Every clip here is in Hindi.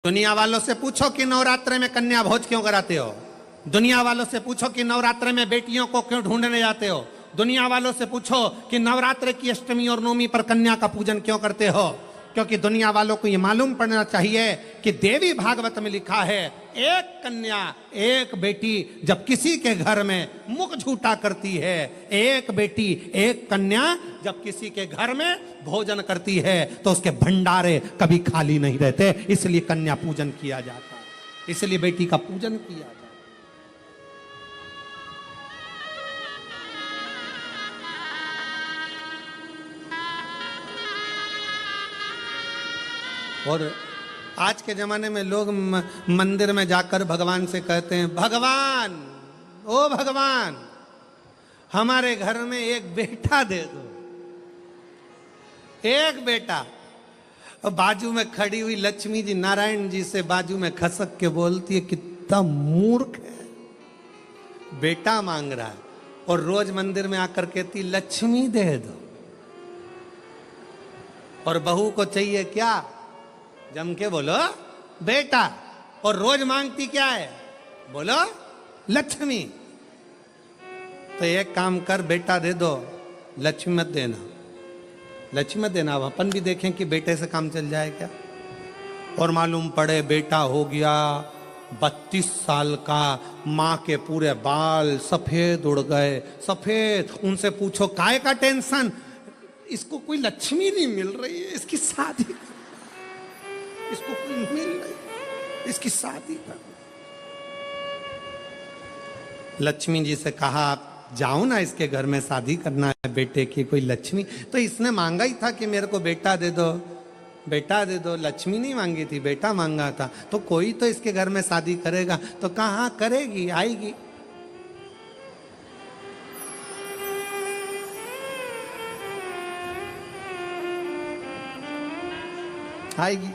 दुनिया वालों से पूछो कि नवरात्रे में कन्या भोज क्यों कराते हो। दुनिया वालों से पूछो कि नवरात्रे में बेटियों को क्यों ढूंढने जाते हो। दुनिया वालों से पूछो कि नवरात्रे की अष्टमी और नवमी पर कन्या का पूजन क्यों करते हो। क्योंकि दुनिया वालों को यह मालूम पड़ना चाहिए कि देवी भागवत में लिखा है, एक कन्या एक बेटी जब किसी के घर में मुख झूठा करती है, एक बेटी एक कन्या जब किसी के घर में भोजन करती है तो उसके भंडारे कभी खाली नहीं रहते। इसलिए कन्या पूजन किया जाता है, इसलिए बेटी का पूजन किया जाता है। और आज के जमाने में लोग मंदिर में जाकर भगवान से कहते हैं, भगवान ओ भगवान हमारे घर में एक बेटा दे दो, एक बेटा। और बाजू में खड़ी हुई लक्ष्मी जी नारायण जी से बाजू में खसक के बोलती है, कितना मूर्ख है, बेटा मांग रहा है। और रोज मंदिर में आकर कहती लक्ष्मी दे दो। और बहू को चाहिए क्या, जम के बोलो बेटा। और रोज मांगती क्या है, बोलो लक्ष्मी। तो एक काम कर, बेटा दे दो, लक्ष्मी मत देना, लक्ष्मी मत देना। अब अपन भी देखें कि बेटे से काम चल जाए क्या। और मालूम पड़े बेटा हो गया 32 साल का, माँ के पूरे बाल सफेद उड़ गए, सफेद। उनसे पूछो काय का टेंशन, इसको कोई लक्ष्मी नहीं मिल रही है, इसकी शादी, इसको कोई मिल रही, इसकी शादी कर। लक्ष्मी जी से कहा आप जाओ ना, इसके घर में शादी करना है बेटे की कोई लक्ष्मी। तो इसने मांगा ही था कि मेरे को बेटा दे दो, बेटा दे दो। लक्ष्मी नहीं मांगी थी, बेटा मांगा था। तो कोई तो इसके घर में शादी करेगा। तो कहाँ करेगी, आएगी। आएगी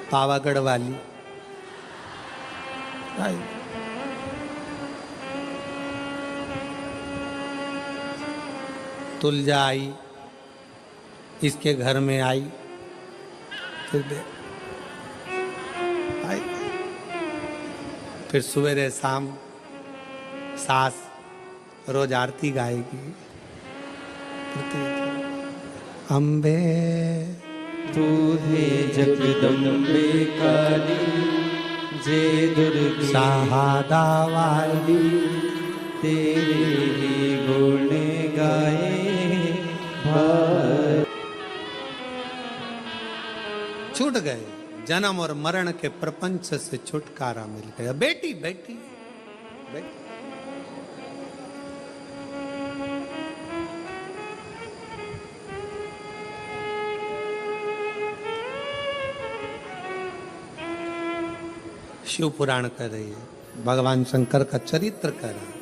पावागढ़ वाली आएगी। तुलजा आई, इसके घर में आई, फिर आई, फिर सवेरे शाम सास रोज आरती गाएगी। अम्बे तूहे जगदम्बे काली, जे दुर्गे सहादा वाली, तेरे ही गुण गाए। छूट गए, जन्म और मरण के प्रपंच से छुटकारा मिल गया। बेटी बेटी बेटी। शिव पुराण कर रही है, भगवान शंकर का चरित्र कर रहा है।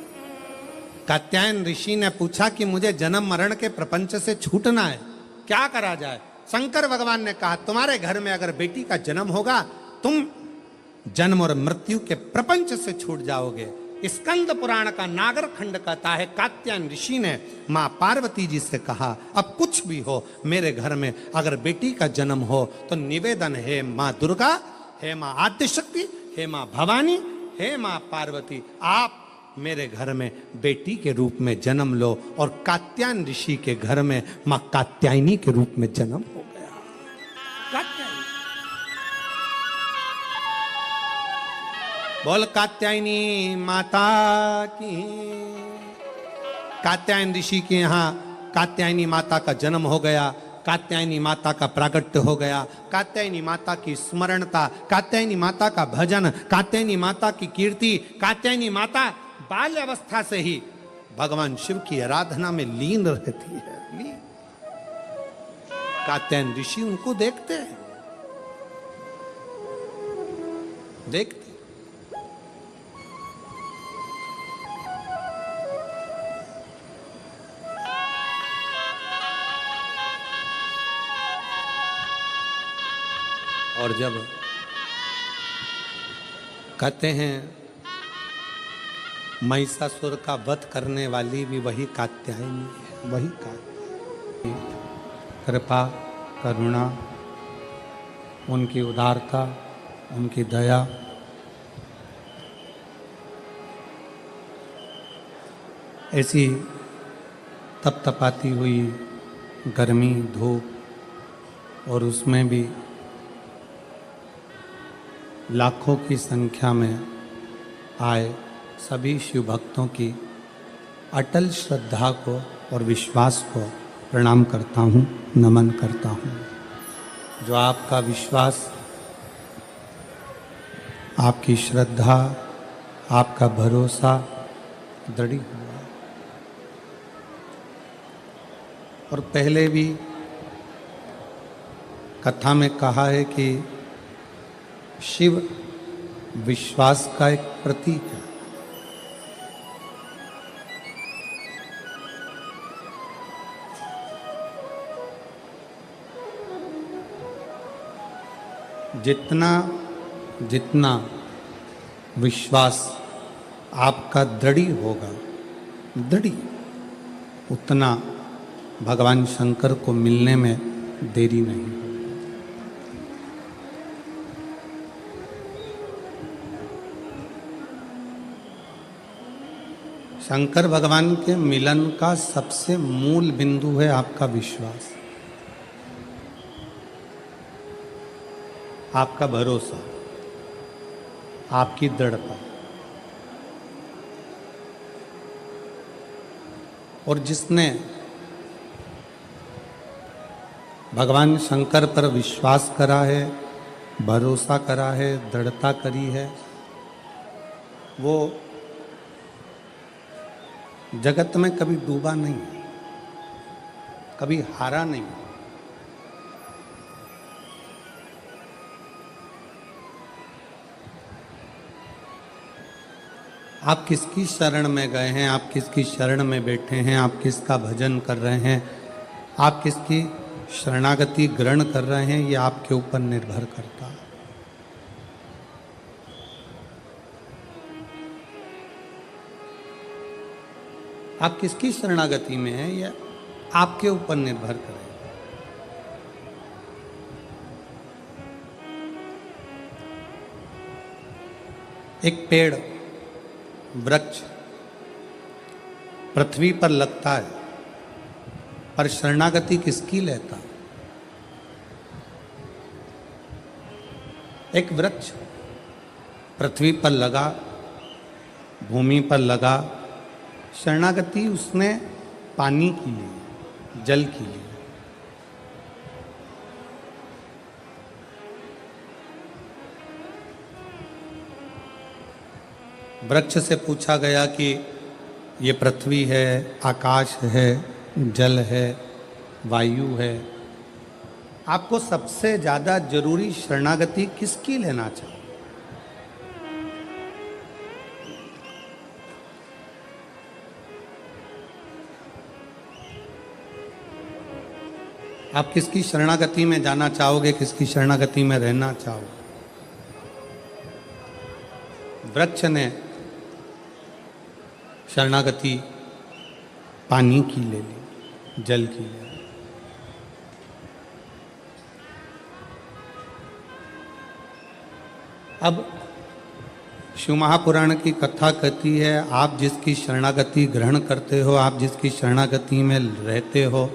कात्यायन ऋषि ने पूछा कि मुझे जन्म मरण के प्रपंच से छूटना है, क्या करा जाए। शंकर भगवान ने कहा, तुम्हारे घर में अगर बेटी का जन्म होगा, तुम जन्म और मृत्यु के प्रपंच से छूट जाओगे। स्कंद पुराण का नागर खंड कहता है, कात्यायन ऋषि ने मां पार्वती जी से कहा, अब कुछ भी हो, मेरे घर में अगर बेटी का जन्म हो तो निवेदन है मां दुर्गा, हे मां आद्यशक्ति, हे मां भवानी, हे मां पार्वती, आप मेरे घर में बेटी के रूप में जन्म लो। और कात्यायन ऋषि के घर में मां कात्यायनी के रूप में जन्म हो गया। कात्यायनी, बोल कात्यायनी माता की। कात्यायन ऋषि के यहाँ कात्यायनी माता का जन्म हो गया, कात्यायनी माता का प्रागट्य हो गया, कात्यायनी माता की स्मरणता, कात्यायनी माता का भजन, कात्यायनी माता की कीर्ति। कात्यायनी माता बाल्य अवस्था से ही भगवान शिव की आराधना में लीन रहती है। कात्यायन ऋषि उनको देखते हैं, देखते। और जब कहते हैं महिषासुर का वध करने वाली भी वही कात्यायनी है, वही कात्यायनी। कृपा करुणा उनकी उदारता, उनकी दया, ऐसी तपतपाती हुई गर्मी, धूप और उसमें भी लाखों की संख्या में आए सभी शिव भक्तों की अटल श्रद्धा को और विश्वास को प्रणाम करता हूँ, नमन करता हूँ। जो आपका विश्वास, आपकी श्रद्धा, आपका भरोसा दृढ़ हुआ। और पहले भी कथा में कहा है कि शिव विश्वास का एक प्रतीक है। जितना जितना विश्वास आपका दृढ़ होगा, दृढ़, उतना भगवान शंकर को मिलने में देरी नहीं होगी। शंकर भगवान के मिलन का सबसे मूल बिंदु है आपका विश्वास, आपका भरोसा, आपकी दृढ़ता। और जिसने भगवान शंकर पर विश्वास करा है, भरोसा करा है, दृढ़ता करी है, वो जगत में कभी डूबा नहीं, कभी हारा नहीं। आप किसकी शरण में गए हैं, आप किसकी शरण में बैठे हैं, आप किसका भजन कर रहे हैं, आप किसकी शरणागति ग्रहण कर रहे हैं, ये आपके ऊपर निर्भर करता है। आप किसकी शरणागति में हैं, यह आपके ऊपर निर्भर करेगा। एक पेड़, वृक्ष पृथ्वी पर लगता है, पर शरणागति किसकी लेता? एक वृक्ष पृथ्वी पर लगा, भूमि पर लगा, शरणागति उसने पानी की ली, जल की ली। वृक्ष से पूछा गया कि ये पृथ्वी है, आकाश है, जल है, वायु है, आपको सबसे ज्यादा जरूरी शरणागति किसकी लेना चाहिए? आप किसकी शरणागति में जाना चाहोगे, किसकी शरणागति में रहना चाहोगे? वृक्ष ने शरणागति पानी की ले ली, जल की ले ली। अब शिव महापुराण की कथा कहती है, आप जिसकी शरणागति ग्रहण करते हो, आप जिसकी शरणागति में रहते हो,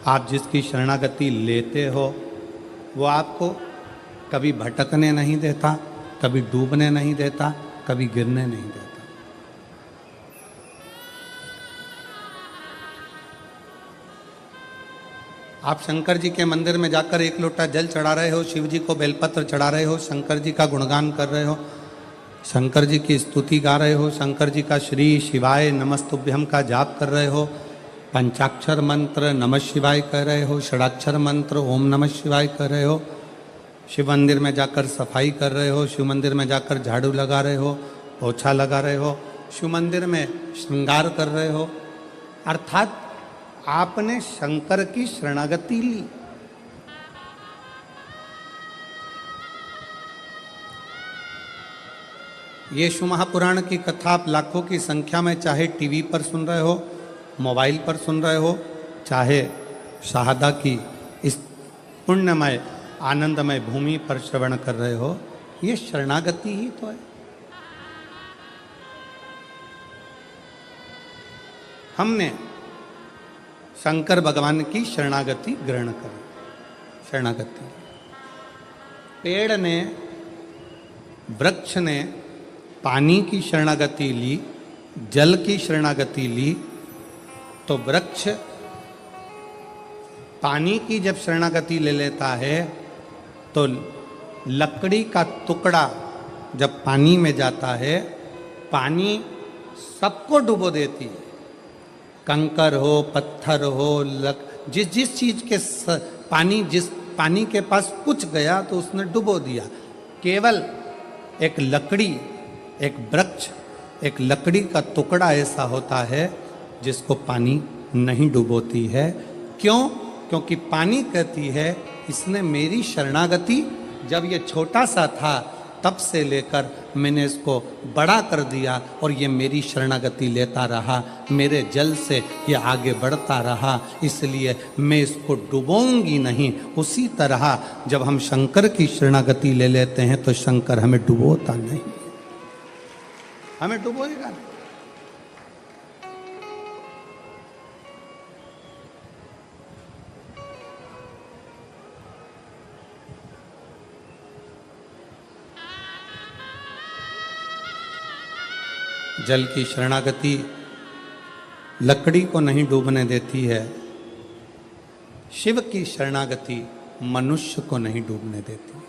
आप जिसकी शरणागति लेते हो, वो आपको कभी भटकने नहीं देता, कभी डूबने नहीं देता, कभी गिरने नहीं देता। आप शंकर जी के मंदिर में जाकर एक लोटा जल चढ़ा रहे हो, शिव जी को बेलपत्र चढ़ा रहे हो, शंकर जी का गुणगान कर रहे हो, शंकर जी की स्तुति गा रहे हो, शंकर जी का श्री शिवाय नमस्तुभ्यम का जाप कर रहे हो, पंचाक्षर मंत्र नमः शिवाय कह रहे हो, षडाक्षर मंत्र ओम नमः शिवाय कह रहे हो, शिव मंदिर में जाकर सफाई कर रहे हो, शिव मंदिर में जाकर झाड़ू लगा रहे हो, पोछा लगा रहे हो, शिव मंदिर में श्रृंगार कर रहे हो, अर्थात आपने शंकर की शरणागति ली। ये शिव महापुराण की कथा आप लाखों की संख्या में चाहे टीवी पर सुन रहे हो, मोबाइल पर सुन रहे हो, चाहे शहादा की इस पुण्यमय आनंदमय भूमि पर श्रवण कर रहे हो, ये शरणागति ही तो है। हमने शंकर भगवान की शरणागति ग्रहण करी। शरणागति, पेड़ ने, वृक्ष ने पानी की शरणागति ली, जल की शरणागति ली, तो वृक्ष पानी की जब शरणागति ले लेता है तो लकड़ी का टुकड़ा जब पानी में जाता है, पानी सबको डुबो देती है। कंकर हो, पत्थर हो, जिस चीज के जिस पानी के पास कुछ गया तो उसने डुबो दिया। केवल एक लकड़ी, एक वृक्ष, एक लकड़ी का टुकड़ा ऐसा होता है जिसको पानी नहीं डुबोती है। क्यों? क्योंकि पानी कहती है इसने मेरी शरणागति, जब ये छोटा सा था तब से लेकर मैंने इसको बड़ा कर दिया और ये मेरी शरणागति लेता रहा, मेरे जल से ये आगे बढ़ता रहा, इसलिए मैं इसको डुबोऊंगी नहीं। उसी तरह जब हम शंकर की शरणागति ले लेते हैं तो शंकर हमें डुबोता नहीं, हमें डुबोएगा नहीं। जल की शरणागति लकड़ी को नहीं डूबने देती है, शिव की शरणागति मनुष्य को नहीं डूबने देती है।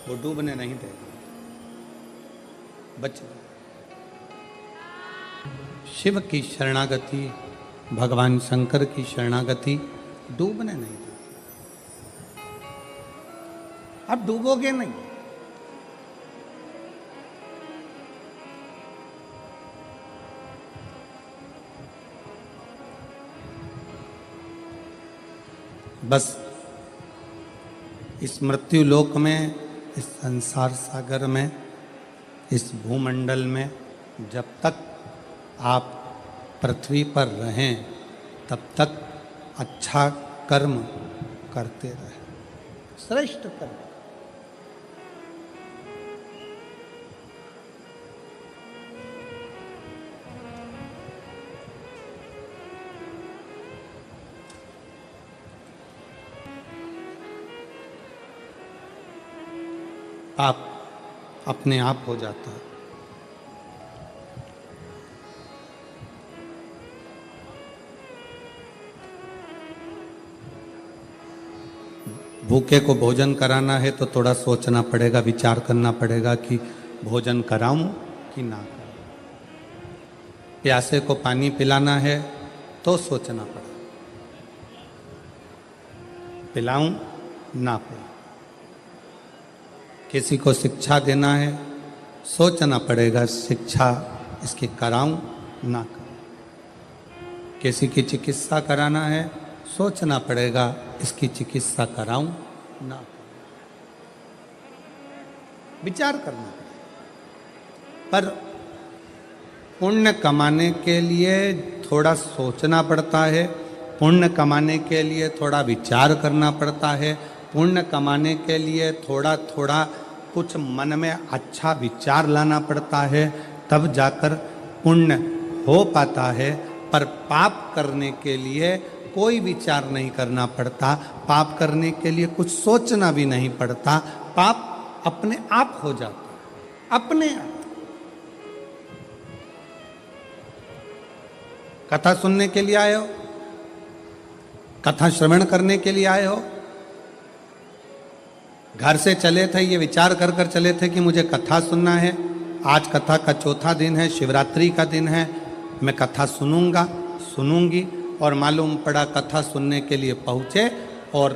वो डूबने नहीं देगा, बच। शिव की शरणागति, भगवान शंकर की शरणागति डूबने नहीं देती। अब डूबोगे नहीं। बस इस मृत्यु लोक में, इस संसार सागर में, इस भूमंडल में जब तक आप पृथ्वी पर रहें तब तक अच्छा कर्म करते रहें, श्रेष्ठ कर्म। आप अपने आप हो जाता है। भूखे को भोजन कराना है तो थोड़ा सोचना पड़ेगा, विचार करना पड़ेगा कि भोजन कराऊं कि ना कराऊं। प्यासे को पानी पिलाना है तो सोचना पड़ेगा, पिलाऊं ना पिलाऊं। किसी को शिक्षा देना है, सोचना पड़ेगा शिक्षा इसकी कराऊं ना कराऊं। किसी की चिकित्सा कराना है, सोचना पड़ेगा इसकी चिकित्सा कराऊं ना कराऊं। विचार करना पड़ेगा। पर पुण्य कमाने के लिए थोड़ा सोचना पड़ता है, पुण्य कमाने के लिए थोड़ा विचार करना पड़ता है, पुण्य कमाने के लिए थोड़ा थोड़ा कुछ मन में अच्छा विचार लाना पड़ता है, तब जाकर पुण्य हो पाता है। पर पाप करने के लिए कोई विचार नहीं करना पड़ता, पाप करने के लिए कुछ सोचना भी नहीं पड़ता, पाप अपने आप हो जाता है, अपने आप। कथा सुनने के लिए आए हो, कथा श्रवण करने के लिए आए हो, घर से चले थे ये विचार कर कर चले थे कि मुझे कथा सुनना है, आज कथा का चौथा दिन है, शिवरात्रि का दिन है, मैं कथा सुनूंगा, सुनूंगी। और मालूम पड़ा कथा सुनने के लिए पहुँचे और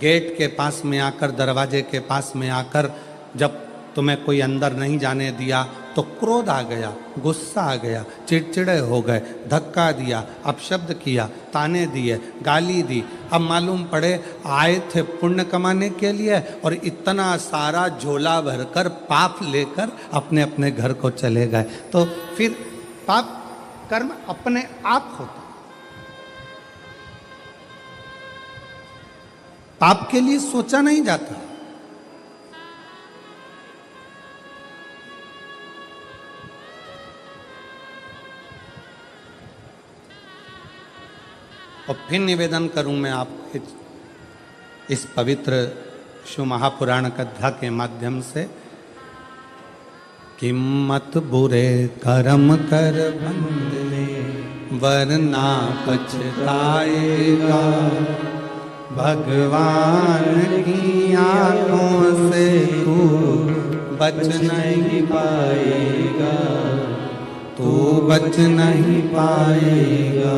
गेट के पास में आकर, दरवाजे के पास में आकर जब तुम्हें कोई अंदर नहीं जाने दिया तो क्रोध आ गया, गुस्सा आ गया, चिड़चिड़े हो गए, धक्का दिया, अपशब्द किया, ताने दिए, गाली दी। अब मालूम पड़े आए थे पुण्य कमाने के लिए और इतना सारा झोला भरकर पाप लेकर अपने अपने घर को चले गए। तो फिर पाप कर्म अपने आप होता। पाप के लिए सोचा नहीं जाता। और फिर निवेदन करूं मैं आपको इस पवित्र शिव महापुराण कथा के माध्यम से कि मत बुरे कर्म कर बंदे वरना पछताएगा, भगवान की आंखों से तू बच नहीं पाएगा, तू बच नहीं पाएगा।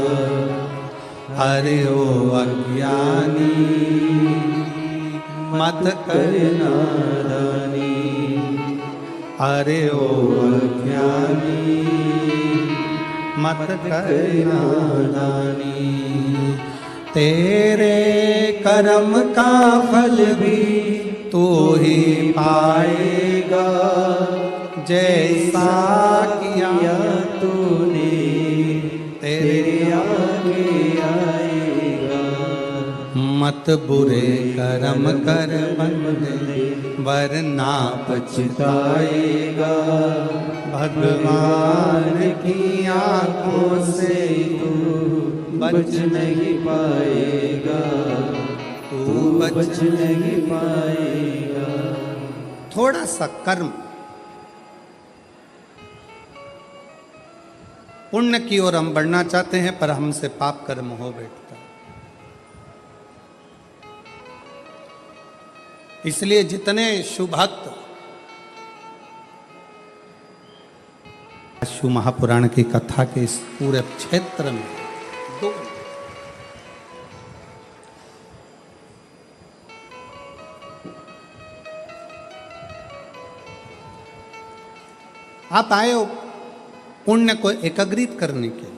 अरे ओ अज्ञानी मत कर नादानी, अरे ओ अज्ञानी मत कर नादानी। तेरे कर्म का फल भी तू ही पाएगा, जैसा किया तूने तेरे आगे आएगा। मत बुरे कर्म कर बंदे वरना पछताएगा, भगवान की आंखों से तू बच नहीं पाएगा, तू बच नहीं पाएगा। थोड़ा सा कर्म पुण्य की ओर हम बढ़ना चाहते हैं, पर हमसे पाप कर्म हो बैठता है। इसलिए जितने शुभ भक्त शिव महापुराण की कथा के इस पूरे क्षेत्र में आप आए हो पुण्य को एकत्रित करने के लिए,